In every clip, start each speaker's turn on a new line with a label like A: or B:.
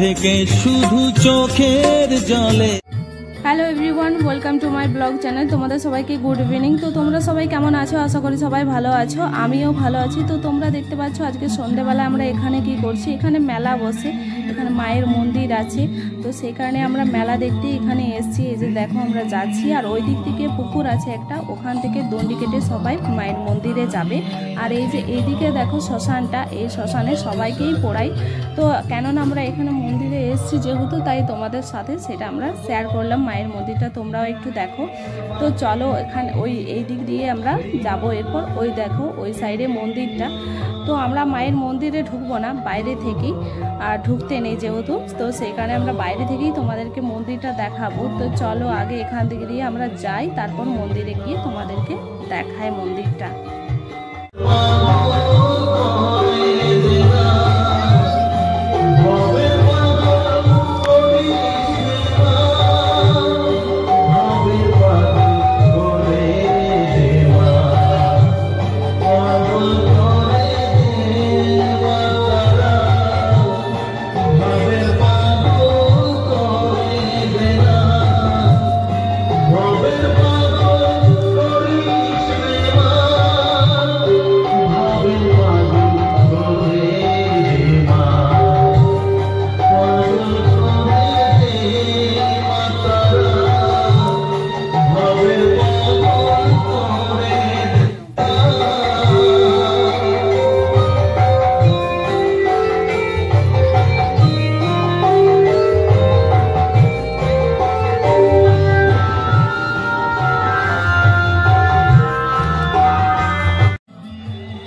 A: থেকে শুধু চোখের জলে।
B: Hello everyone, welcome to my blog channel. তোমাদের সবাইকে গুড ইভিনিং। তো তোমরা সবাই কেমন আছো? আশা করি সবাই ভালো আছো, আমিও ভালো আছি। তো তোমরা দেখতে পাচ্ছ আজকে সন্ধ্যেবেলা আমরা এখানে কি করছি, এখানে মেলা বসে, এখানে মায়ের মন্দির আছে। তো সেই কারণে আমরা মেলা দেখতে এখানে এসেছি। এই যে দেখো আমরা যাচ্ছি, আর ওই দিক থেকে পুকুর আছে একটা, ওখান থেকে দণ্ডি কেটে সবাই মায়ের মন্দিরে যাবে। আর এই যে এইদিকে দেখো শ্মশানটা, এই শ্মশানে সবাইকেই পোড়াই। তো কেননা আমরা এখানে মন্দিরে এসেছি যেহেতু, তাই তোমাদের সাথে সেটা আমরা শেয়ার করলাম। মায়ের মন্দিরটা তোমরাও একটু দেখো। তো চলো এখানে এই দিক দিয়ে আমরা যাব। এরপর ওই দেখো ওই সাইডে মন্দিরটা। তো আমরা মায়ের মন্দিরে ঢুকবো না, বাইরে থেকেই, আর ঢুকতে নেই যেহেতু, তো সেই কারণে আমরা বাইরে থেকেই তোমাদেরকে মন্দিরটা দেখাবো। তো চলো আগে এখান থেকে দিয়ে আমরা যাই, তারপর মন্দিরে গিয়ে তোমাদেরকে দেখাই মন্দিরটা।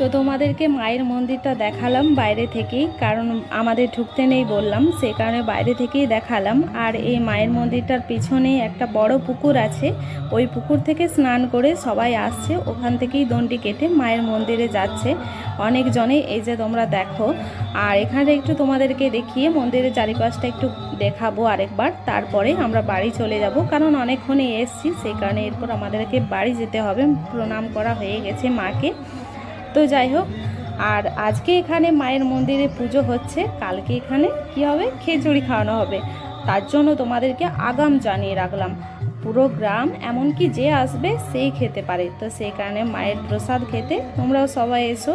B: তো তোমাদেরকে মায়ের মন্দিরটা দেখালাম বাইরে থেকেই, কারণ আমাদের ঢুকতে নেই বললাম, সেই কারণে বাইরে থেকেই দেখালাম। আর এই মায়ের মন্দিরটার পিছনে একটা বড় পুকুর আছে, ওই পুকুর থেকে স্নান করে সবাই আসছে, ওখান থেকেই দণ্ডি কেটে মায়ের মন্দিরে যাচ্ছে অনেকজনে। এই যে তোমরা দেখো, আর এখানে একটু তোমাদেরকে দেখিয়ে মন্দিরের চারিপাশটা একটু দেখাবো আরেকবার, তারপরে আমরা বাড়ি চলে যাব, কারণ অনেকক্ষণে এসছি, সেই কারণে এরপর আমাদেরকে বাড়ি যেতে হবে। প্রণাম করা হয়ে গেছে মাকে। তো যাই হোক, আর আজকে এখানে মায়ের মন্দিরে পুজো হচ্ছে, কালকে এখানে কি হবে, খিচুড়ি খাওয়ানো হবে। তার জন্য তোমাদেরকে আগাম জানিয়ে রাখলাম, পুরো গ্রাম এমনকি যে আসবে সেই খেতে পারে। তো সেই কারণে মায়ের প্রসাদ খেতে তোমরাও সবাই এসো।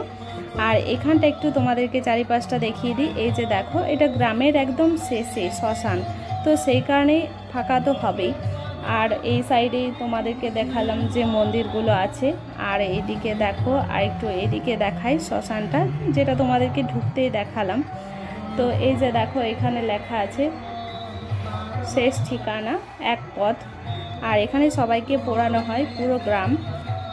B: আর এখানটা একটু তোমাদেরকে চারিপাশটা দেখিয়ে দিই। এই যে দেখো, এটা গ্রামের একদম শেষে শ্মশান, তো সেই কারণেই ফাঁকা তো হবেই। আর এই সাইডেই তোমাদেরকে দেখালাম যে মন্দিরগুলো আছে। আর এইদিকে দেখো, আর একটু এদিকে দেখাই শ্মশানটা, যেটা তোমাদেরকে ঢুকতেই দেখালাম। তো এই যে দেখো, এখানে লেখা আছে শেষ ঠিকানা এক পথ। আর এখানে সবাইকে পোড়ানো হয়, পুরো গ্রাম।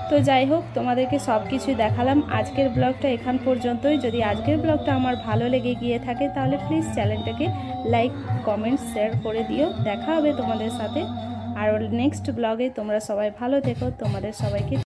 B: তো যাই হোক, তোমাদেরকে সব কিছুই দেখালাম। আজকের ব্লগটা এখান পর্যন্তই। যদি আজকের ব্লগটা আমার ভালো লেগে গিয়ে থাকে তাহলে প্লিজ চ্যানেলটাকে লাইক, কমেন্ট, শেয়ার করে দিও। দেখা হবে তোমাদের সাথে আর নেক্সট ব্লগে। তোমরা সবাই ভালো থেকো, তোমাদের সবাইকে